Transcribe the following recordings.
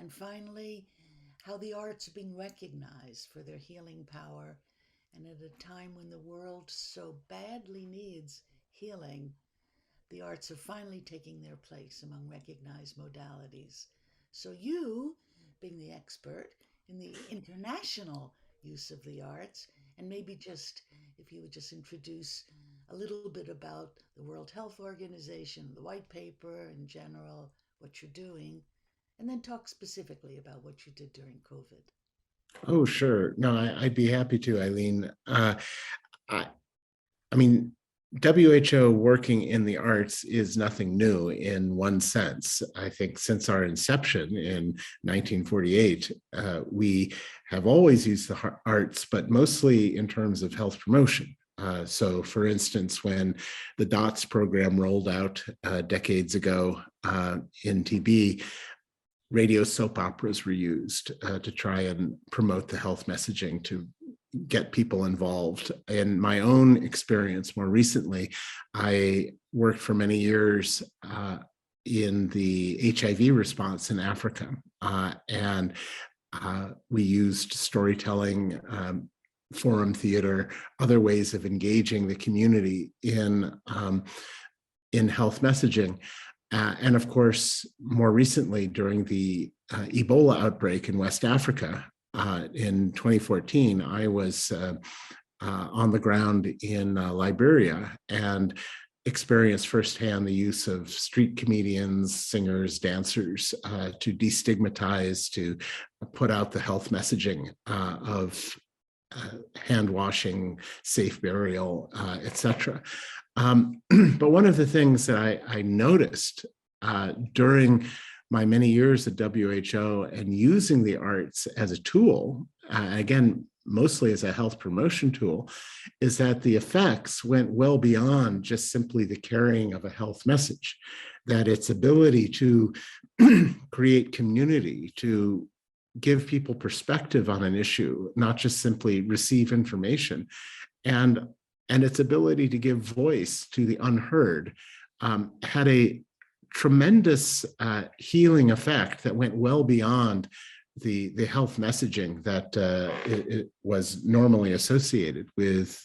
And finally, how the arts are being recognized for their healing power. And at a time when the world so badly needs healing, the arts are finally taking their place among recognized modalities. So, you, being the expert in the international use of the arts, and maybe just if you would just introduce a little bit about the World Health Organization, the white paper in general, what you're doing, and then talk specifically about what you did during COVID. Oh, sure. No, I'd be happy to, Eileen. I, I mean, WHO working in the arts is nothing new in one sense. I think since our inception in 1948, we have always used the arts, but mostly in terms of health promotion. So, for instance, when the DOTS program rolled out decades ago in TB, radio soap operas were used to try and promote the health messaging to get people involved. In my own experience, more recently, I worked for many years in the HIV response in Africa, and we used storytelling, forum theater, other ways of engaging the community in health messaging. And of course, more recently, during the Ebola outbreak in West Africa in 2014, I was on the ground in Liberia and experienced firsthand the use of street comedians, singers, dancers to destigmatize, to put out the health messaging of hand washing, safe burial, etc. But one of the things that I noticed during my many years at WHO and using the arts as a tool, again, mostly as a health promotion tool, is that the effects went well beyond just simply the carrying of a health message, that its ability to create community, to give people perspective on an issue, not just simply receive information, and its ability to give voice to the unheard had a tremendous healing effect that went well beyond the health messaging that it was normally associated with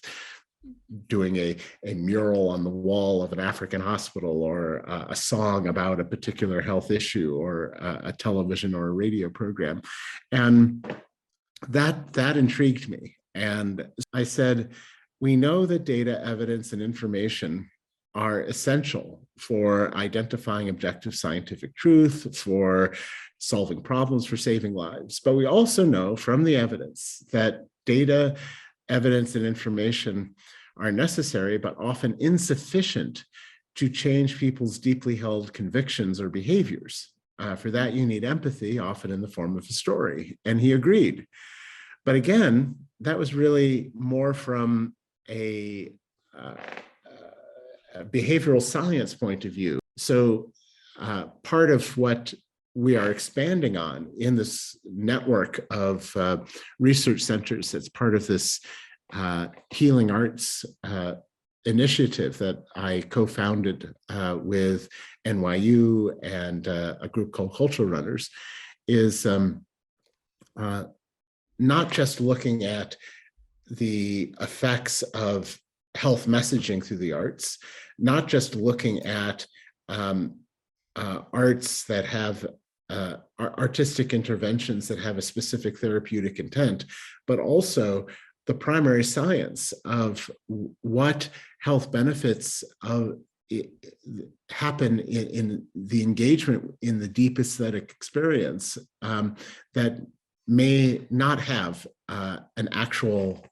doing a mural on the wall of an African hospital, or a song about a particular health issue, or a television or a radio program. And that intrigued me. And I said, we know that data, evidence, and information are essential for identifying objective scientific truth, for solving problems, for saving lives. But we also know from the evidence that data, evidence, and information are necessary, but often insufficient to change people's deeply held convictions or behaviors. For that, you need empathy, often in the form of a story. And he agreed. But again, that was really more from a behavioral science point of view. So part of what we are expanding on in this network of research centers that's part of this healing arts initiative that I co-founded with NYU and a group called Cultural Runners is not just looking at the effects of health messaging through the arts, not just looking at arts that have artistic interventions that have a specific therapeutic intent, but also the primary science of what health benefits happen in the engagement in the deep aesthetic experience that may not have an actual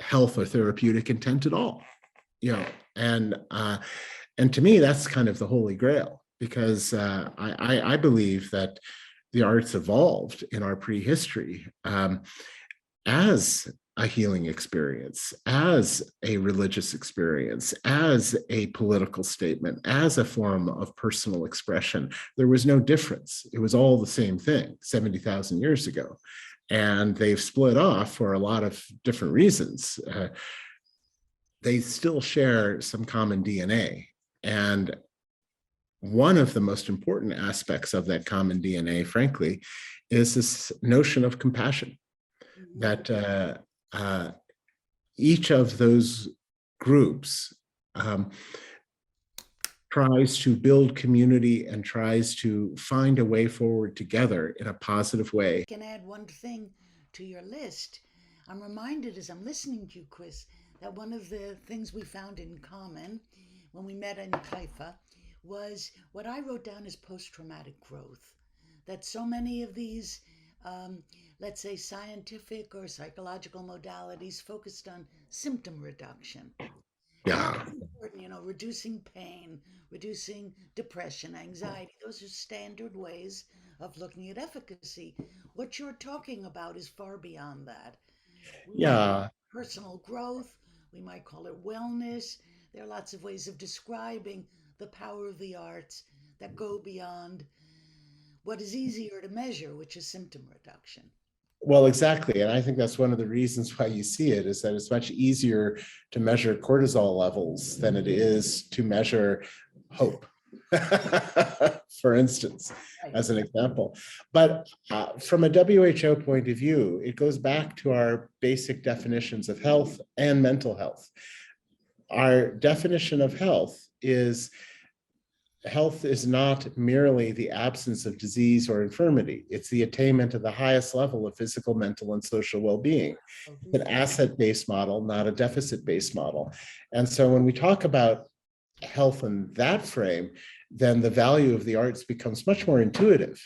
health or therapeutic intent at all, and to me that's kind of the holy grail, because I believe that the arts evolved in our prehistory as a healing experience, as a religious experience, as a political statement, as a form of personal expression. There was no difference. It was all the same thing 70,000 years ago. And they've split off for a lot of different reasons. They still share some common DNA. And one of the most important aspects of that common DNA, frankly, is this notion of compassion, Mhm. that each of those groups tries to build community and tries to find a way forward together in a positive way. Can add one thing to your list. I'm reminded as I'm listening to you, Chris, that one of the things we found in common when we met in Haifa was what I wrote down as post traumatic growth. That so many of these, um, let's say, scientific or psychological modalities focused on symptom reduction. And Yeah. that's important, reducing pain, reducing depression, anxiety. Those are standard ways of looking at efficacy. What you're talking about is far beyond that. We might call Yeah. it personal growth, we might call it wellness. There are lots of ways of describing the power of the arts that go beyond what is easier to measure, which is symptom reduction. Well, exactly. And I think that's one of the reasons why you see it, is that it's much easier to measure cortisol levels than it is to measure hope, for instance, Right. as an example. But from a WHO point of view, it goes back to our basic definitions of health and mental health. Our definition of health is not merely the absence of disease or infirmity. It's the attainment of the highest level of physical, mental, and social well-being. So It's an asset-based model, not a deficit-based model. And so when we talk about health in that frame, then the value of the arts becomes much more intuitive.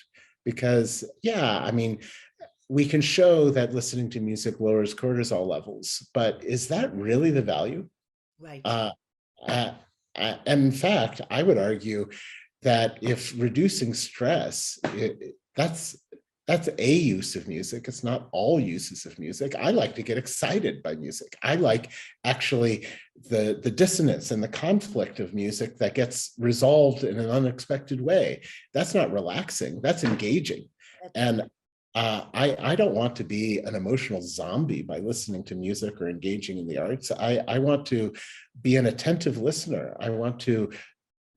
Because, yeah, I mean, we can show that listening to music lowers cortisol levels, but is that really the value? Right. Uh, uh, and in fact, I would argue that if reducing stress, that's a use of music. It's not all uses of music. I like to get excited by music. I like actually the dissonance and the conflict of music that gets resolved in an unexpected way. That's not relaxing. That's engaging. That's And I don't want to be an emotional zombie by listening to music or engaging in the arts. I want to be an attentive listener. I want to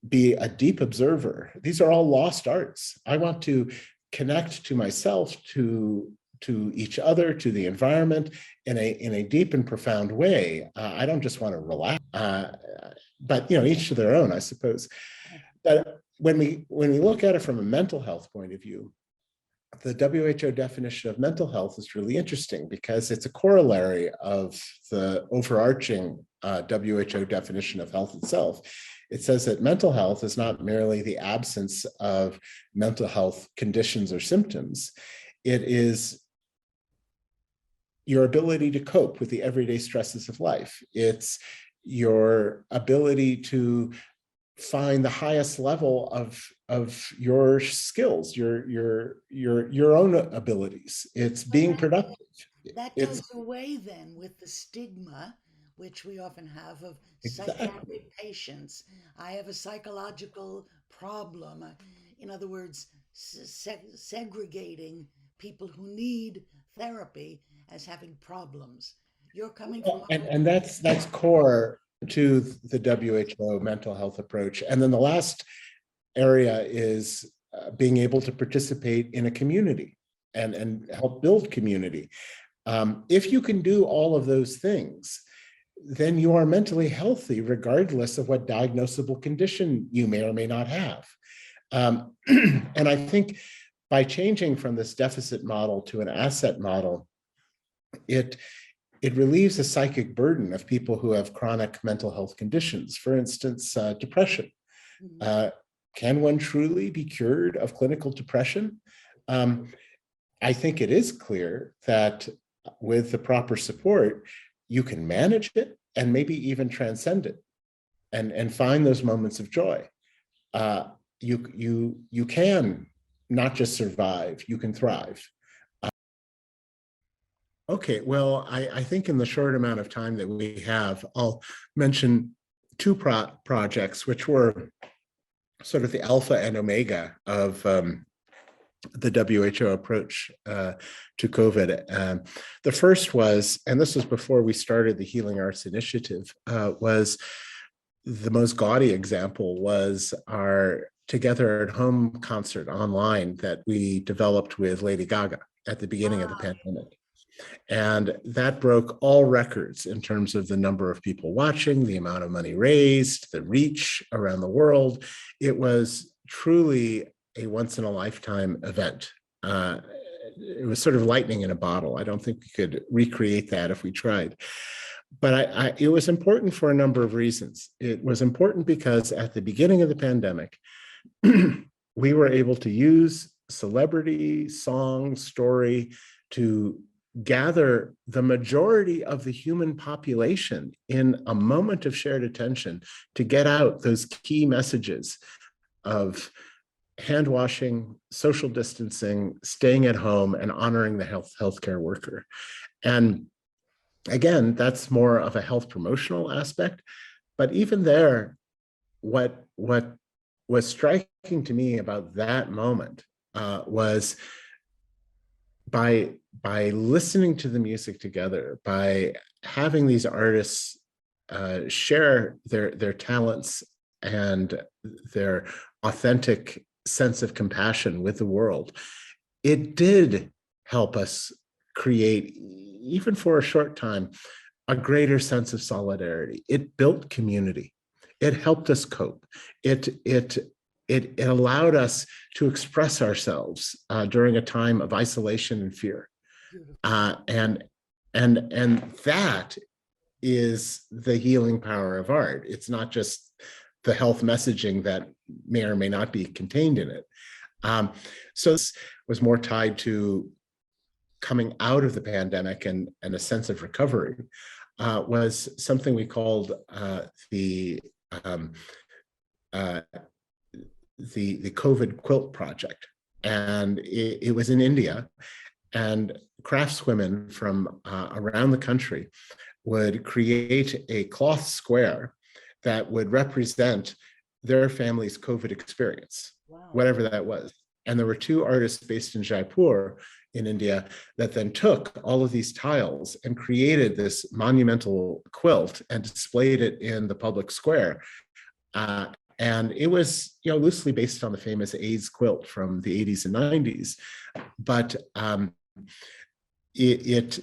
be a deep observer. These are all lost arts. I want to connect to myself, to each other, to the environment in a deep and profound way. I don't just want to relax, but each to their own, I suppose. But when we look at it from a mental health point of view, the WHO definition of mental health is really interesting because it's a corollary of the overarching WHO definition of health itself. It says that mental health is not merely the absence of mental health conditions or symptoms. It is your ability to cope with the everyday stresses of life. It's your ability to find the highest level of your skills, your own abilities. It's But being productive. that It's does away then with the stigma, which we often have, of exactly. psychiatric patients. I have a psychological problem. In other words, segregating people who need therapy as having problems. You're coming from a And that's core to the WHO mental health approach. And then the last area is being able to participate in a community and help build community. If you can do all of those things, then you are mentally healthy, regardless of what diagnosable condition you may or may not have. And I think by changing from this deficit model to an asset model, it it relieves the psychic burden of people who have chronic mental health conditions. For instance, depression. Mhm. Uh, can one truly be cured of clinical depression? Um, I think it is clear that with the proper support, you can manage it and maybe even transcend it and find those moments of joy. Uh, you can not just survive, you can thrive. Okay, well, I think in the short amount of time that we have, I'll mention two projects, which were sort of the alpha and omega of the WHO approach to COVID. The first was, and this was before we started the Healing Arts Initiative, was the most gaudy example was our together at home concert online that we developed with Lady Gaga at the beginning of the Ah, pandemic. And that broke all records in terms of the number of people watching, the amount of money raised, the reach around the world. It was truly a once in a lifetime event. It was sort of lightning in a bottle. I don't think we could recreate that if we tried. But it was important for a number of reasons. It was important because at the beginning of the pandemic, we were able to use celebrity, song, story to gather the majority of the human population in a moment of shared attention to get out those key messages of hand washing, social distancing, staying at home, and honoring the healthcare worker. And again, that's more of a health promotional aspect. But even there, what was striking to me about that moment was by listening to the music together, by having these artists share their talents and their authentic sense of compassion with the world, it did help us create, even for a short time, a greater sense of solidarity. It built community. It helped us cope. It allowed us to express ourselves during a time of isolation and fear. beautiful. Uh, and and that is the healing power of art. It's not just the health messaging that may or may not be contained in it. Um, so this was more tied to coming out of the pandemic and a sense of recovery, was something we called um, uh, the COVID quilt project, and it was in India, and craftswomen from around the country would create a cloth square that would represent their family's COVID experience, Wow. whatever that was. And there were two artists based in Jaipur in India that then took all of these tiles and created this monumental quilt and displayed it in the public square. Uh, and it was, loosely based on the famous AIDS quilt from the 80s and 90s, but it,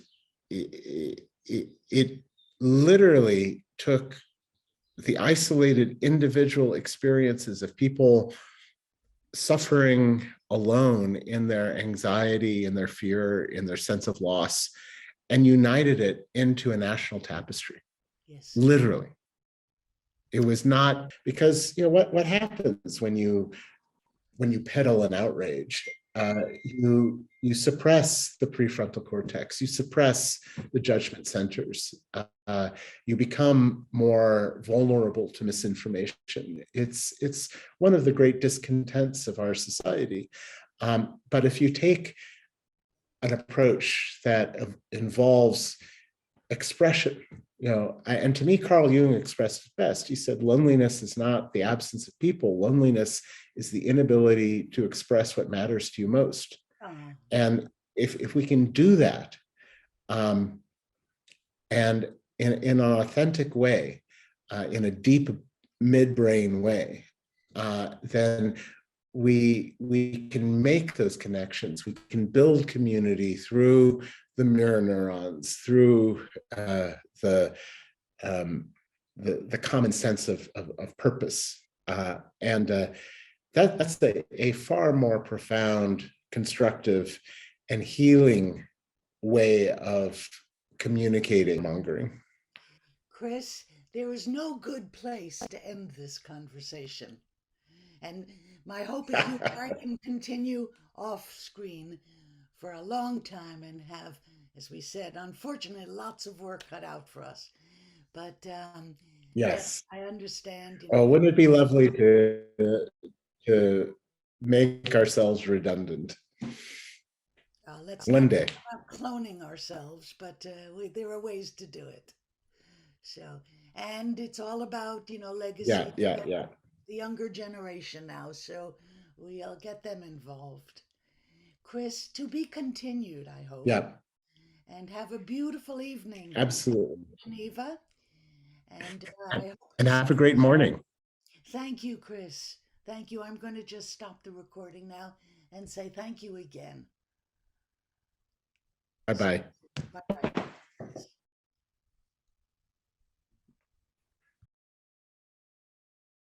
it literally took the isolated individual experiences of people suffering alone in their anxiety, in their fear, in their sense of loss, and united it into a national tapestry. Yes. Literally. It was not because, what happens when you peddle an outrage? You suppress the prefrontal cortex, you suppress the judgment centers, you become more vulnerable to misinformation. It's one of the great discontents of our society. But if you take an approach that involves expression, and to me, Carl Jung expressed it best. He said, loneliness is not the absence of people. Loneliness is the inability to express what matters to you most. Oh, And if we can do that, um, and in an authentic way, in a deep midbrain way, then we can make those connections. We can build community through the mirror neurons, through the the common sense of purpose, and that's a far more profound, constructive, and healing way of communicating mongering. Chris, there is no good place to end this conversation. And my hope is you and I can continue off screen for a long time and have, as we said, unfortunately, lots of work cut out for us. But yes, Yes. I understand. Oh, wouldn't it be lovely to make ourselves redundant Let's one not day? talk about cloning ourselves, but there are ways to do it. So, and it's all about, Yeah, legacy, yeah, yeah, the younger generation now. So we'll get them involved. Chris, to be continued, I hope. yeah. And have a beautiful evening, Absolutely. Geneva. And I And, hope to and see have a you. great morning. Thank you, Chris. Thank you. I'm going to just stop the recording now and say thank you again. Bye bye.